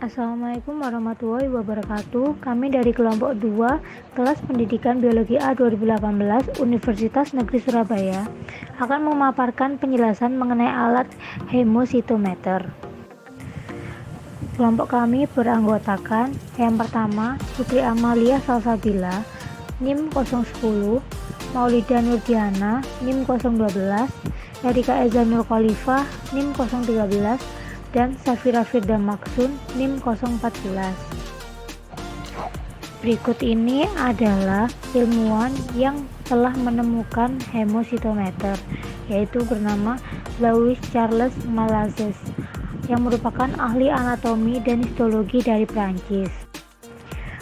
Assalamualaikum warahmatullahi wabarakatuh. Kami dari kelompok 2 kelas pendidikan biologi A 2018 Universitas Negeri Surabaya akan memaparkan penjelasan mengenai alat hemositometer. Kelompok kami beranggotakan yang pertama Putri Amalia Salsabila NIM 010, Maulida Nurdiana NIM 012, Erika Ezanul Khalifah NIM 013, dan Safira Firda Maksun NIM 014. Berikut ini adalah ilmuwan yang telah menemukan hemositometer, yaitu bernama Louis Charles Malazes, yang merupakan ahli anatomi dan histologi dari Prancis.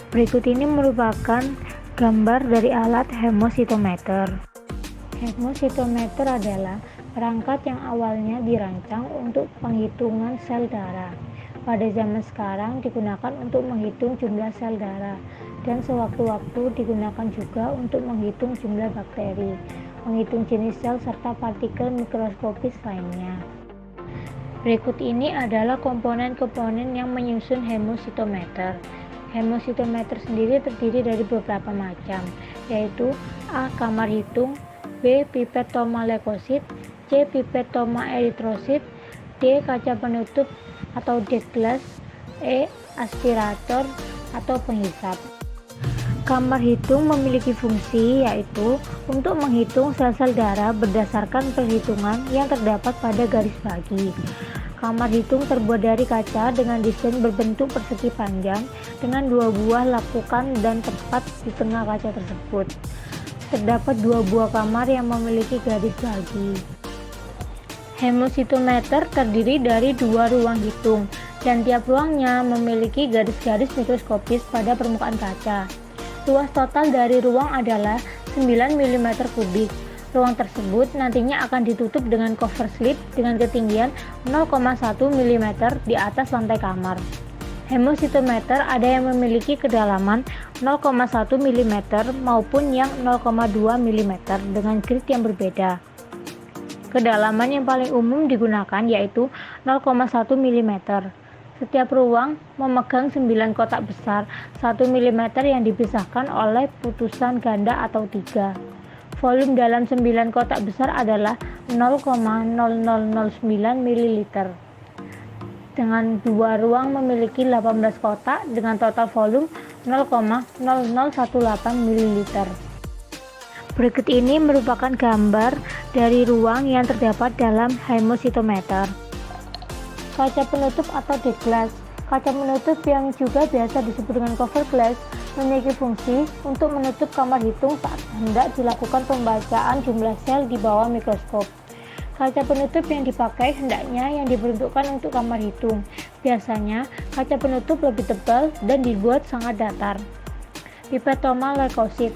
Berikut ini merupakan gambar dari alat hemositometer. Hemositometer adalah perangkat yang awalnya dirancang untuk penghitungan sel darah. Pada zaman sekarang digunakan untuk menghitung jumlah sel darah dan sewaktu-waktu digunakan juga untuk menghitung jumlah bakteri, menghitung jenis sel serta partikel mikroskopis lainnya. Berikut ini adalah komponen-komponen yang menyusun hemositometer. Hemositometer sendiri terdiri dari beberapa macam, yaitu A. Kamar hitung, B. Pipet toma leukosit, C. Pipet toma eritrosit, D. Kaca penutup atau dead glass, E. Aspirator atau penghisap. Kamar hitung memiliki fungsi yaitu untuk menghitung sel-sel darah berdasarkan perhitungan yang terdapat pada garis bagi. Kamar hitung terbuat dari kaca dengan desain berbentuk persegi panjang dengan 2 buah lakukan dan tepat di tengah kaca tersebut. Terdapat 2 buah kamar yang memiliki garis bagi. Hemositometer terdiri dari 2 ruang hitung dan tiap ruangnya memiliki garis-garis mikroskopis pada permukaan kaca. Luas total dari ruang adalah 9 mm kubik. Ruang tersebut nantinya akan ditutup dengan cover slip dengan ketinggian 0,1 mm di atas lantai kamar. Hemositometer ada yang memiliki kedalaman 0,1 mm maupun yang 0,2 mm dengan grid yang berbeda. Kedalaman yang paling umum digunakan yaitu 0,1 mm. Setiap ruang memegang 9 kotak besar 1 mm yang dipisahkan oleh putusan ganda atau 3. Volume dalam 9 kotak besar adalah 0,0009 ml. Dengan 2 ruang memiliki 18 kotak dengan total volume 0,0018 ml. Berikut ini merupakan gambar dari ruang yang terdapat dalam hemositometer. Kaca penutup atau dead glass. Kaca penutup yang juga biasa disebut dengan cover glass memiliki fungsi untuk menutup kamar hitung saat hendak dilakukan pembacaan jumlah sel di bawah mikroskop. Kaca penutup yang dipakai hendaknya yang diperuntukkan untuk kamar hitung. Biasanya, kaca penutup lebih tebal dan dibuat sangat datar. Pipet toma leukosit.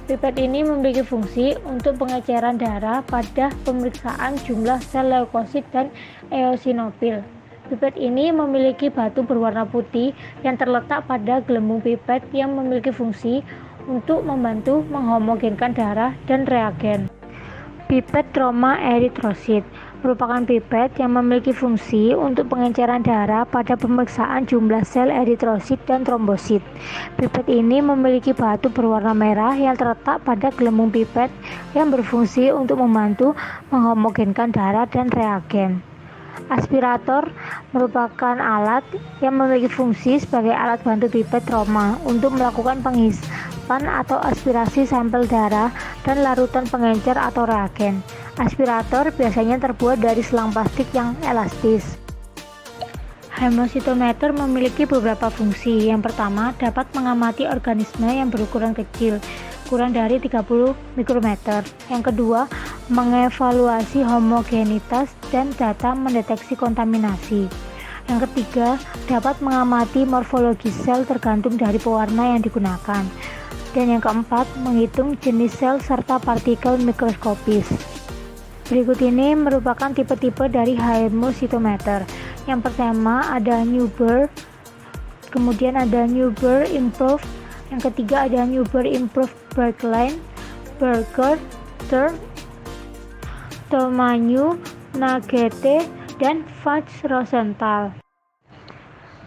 Pipet ini memiliki fungsi untuk pengeceran darah pada pemeriksaan jumlah sel leukosit dan eosinofil. Pipet ini memiliki batu berwarna putih yang terletak pada gelembung pipet yang memiliki fungsi untuk membantu menghomogenkan darah dan reagen. Pipet toma eritrosit merupakan pipet yang memiliki fungsi untuk pengeceran darah pada pemeriksaan jumlah sel eritrosit dan trombosit. Pipet ini memiliki batu berwarna merah yang terletak pada gelembung pipet yang berfungsi untuk membantu menghomogenkan darah dan reagen. Aspirator merupakan alat yang memiliki fungsi sebagai alat bantu pipet trauma untuk melakukan penghisapan atau aspirasi sampel darah dan larutan pengencer atau reagen. Aspirator biasanya terbuat dari selang plastik yang elastis. Hemositometer memiliki beberapa fungsi. Yang pertama, dapat mengamati organisme yang berukuran kecil, kurang dari 30 mikrometer. Yang kedua, mengevaluasi homogenitas dan data mendeteksi kontaminasi. Yang ketiga, dapat mengamati morfologi sel tergantung dari pewarna yang digunakan. Dan yang keempat, menghitung jenis sel serta partikel mikroskopis. Berikut ini merupakan tipe-tipe dari hemositometer. Yang pertama ada Newber, kemudian ada Newber Improved, yang ketiga ada Newber Improved Bergline, Berger, Tomanyu, Nagete, dan Fudge Rosenthal.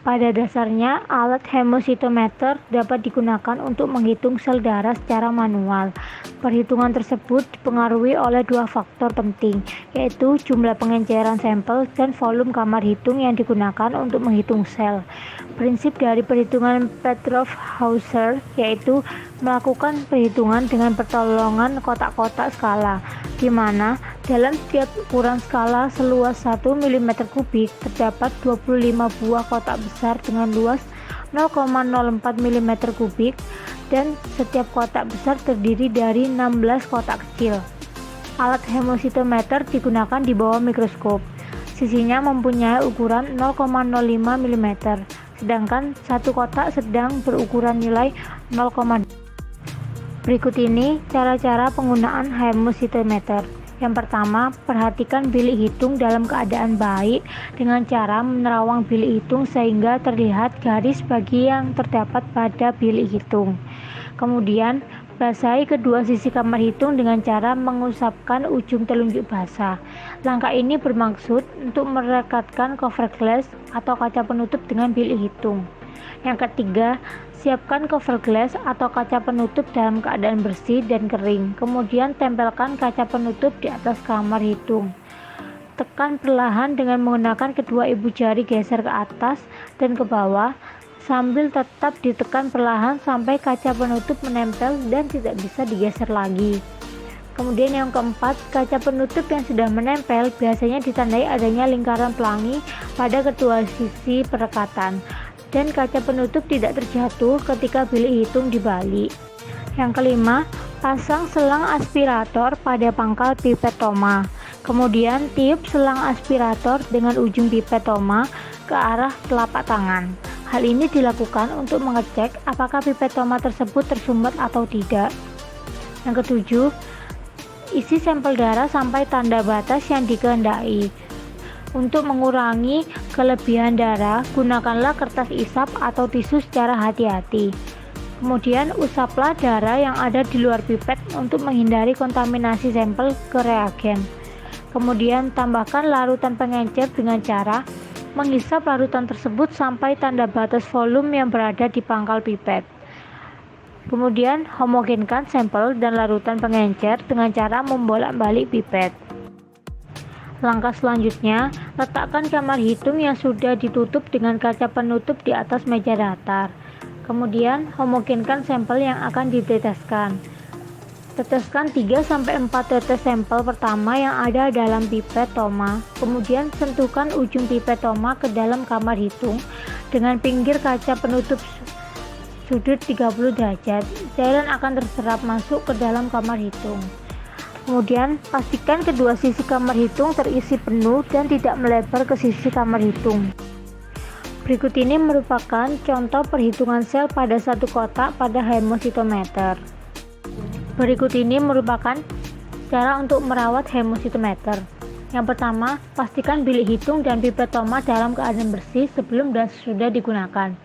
Pada dasarnya, alat hemositometer dapat digunakan untuk menghitung sel darah secara manual. Perhitungan tersebut dipengaruhi oleh dua faktor penting, yaitu jumlah pengenceran sampel dan volume kamar hitung yang digunakan untuk menghitung sel. Prinsip dari perhitungan Petrov-Hauser yaitu melakukan perhitungan dengan pertolongan kotak-kotak skala, di mana dalam setiap ukuran skala seluas 1 mm kubik terdapat 25 buah kotak besar dengan luas 0,04 mm kubik dan setiap kotak besar terdiri dari 16 kotak kecil. Alat hemositometer digunakan di bawah mikroskop. Sisinya mempunyai ukuran 0,05 mm, sedangkan satu kotak sedang berukuran nilai 0,2. Berikut ini cara-cara penggunaan hemositometer. Yang pertama, perhatikan bilik hitung dalam keadaan baik dengan cara menerawang bilik hitung sehingga terlihat garis bagi yang terdapat pada bilik hitung. Kemudian, basahi kedua sisi kamar hitung dengan cara mengusapkan ujung telunjuk basah. Langkah ini bermaksud untuk merekatkan cover glass atau kaca penutup dengan bilik hitung. Yang ketiga, siapkan cover glass atau kaca penutup dalam keadaan bersih dan kering. Kemudian tempelkan kaca penutup di atas kamar hitung. Tekan perlahan dengan menggunakan kedua ibu jari, geser ke atas dan ke bawah sambil tetap ditekan perlahan sampai kaca penutup menempel dan tidak bisa digeser lagi. Kemudian yang keempat, kaca penutup yang sudah menempel biasanya ditandai adanya lingkaran pelangi pada kedua sisi perekatan dan kaca penutup tidak terjatuh ketika bilik hitung dibalik. Yang kelima, pasang selang aspirator pada pangkal pipetoma. Kemudian tiup selang aspirator dengan ujung pipetoma ke arah telapak tangan. Hal ini dilakukan untuk mengecek apakah pipetoma tersebut tersumbat atau tidak. Yang ketujuh, isi sampel darah sampai tanda batas yang dikehendaki. Untuk mengurangi kelebihan darah, gunakanlah kertas isap atau tisu secara hati-hati. Kemudian usaplah darah yang ada di luar pipet untuk menghindari kontaminasi sampel ke reagen. Kemudian tambahkan larutan pengencer dengan cara menghisap larutan tersebut sampai tanda batas volume yang berada di pangkal pipet. Kemudian homogenkan sampel dan larutan pengencer dengan cara membolak-balik pipet. Langkah selanjutnya, letakkan kamar hitung yang sudah ditutup dengan kaca penutup di atas meja datar. Kemudian homogenkan sampel yang akan diteteskan. Teteskan 3-4 tetes sampel pertama yang ada dalam pipet toma. Kemudian sentuhkan ujung pipet toma ke dalam kamar hitung dengan pinggir kaca penutup sudut 30 derajat. Cairan akan terserap masuk ke dalam kamar hitung. Kemudian pastikan kedua sisi kamar hitung terisi penuh dan tidak melebar ke sisi kamar hitung. Berikut ini merupakan contoh perhitungan sel pada satu kotak pada hemositometer. Berikut ini merupakan cara untuk merawat hemositometer. Yang pertama, pastikan bilik hitung dan pipetoma dalam keadaan bersih sebelum dan sesudah digunakan.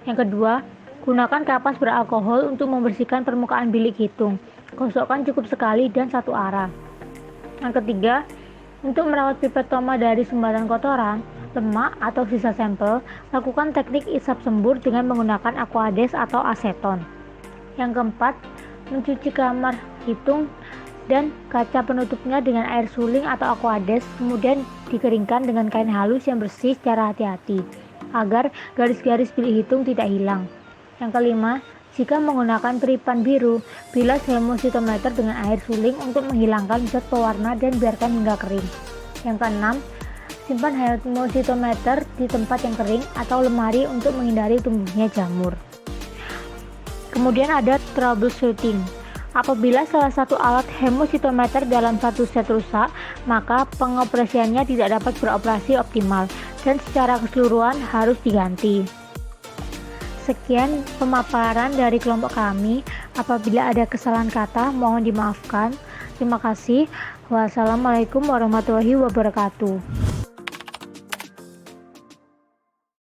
Yang kedua, gunakan kapas beralkohol untuk membersihkan permukaan bilik hitung. Gosokkan cukup sekali dan satu arah. Yang ketiga, untuk merawat pipetoma dari sumbatan kotoran, lemak atau sisa sampel, lakukan teknik isap sembur dengan menggunakan aquades atau aseton. Yang keempat, mencuci kamar hitung dan kaca penutupnya dengan air suling atau aquades, kemudian dikeringkan dengan kain halus yang bersih secara hati-hati agar garis-garis bilik hitung tidak hilang. Yang kelima, jika menggunakan peripan biru, bilas hemositometer dengan air suling untuk menghilangkan zat pewarna dan biarkan hingga kering. Yang keenam, simpan hemositometer di tempat yang kering atau lemari untuk menghindari tumbuhnya jamur. Kemudian ada troubleshooting. Apabila salah satu alat hemositometer dalam satu set rusak, maka pengoperasiannya tidak dapat beroperasi optimal dan secara keseluruhan harus diganti. Sekian pemaparan dari kelompok kami. Apabila ada kesalahan kata, mohon dimaafkan. Terima kasih. Wassalamualaikum warahmatullahi wabarakatuh.